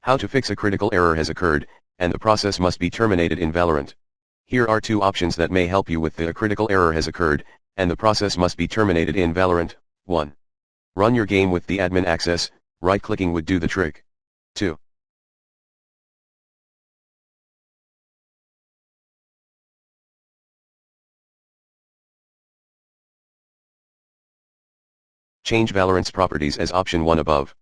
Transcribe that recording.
How to fix a critical error has occurred, and the process must be terminated in Valorant. Here are two options that may help you with the critical error has occurred, and the process must be terminated in Valorant. 1. Run your game with the admin access, right-clicking would do the trick. 2. Change Valorant's properties as option 1 above.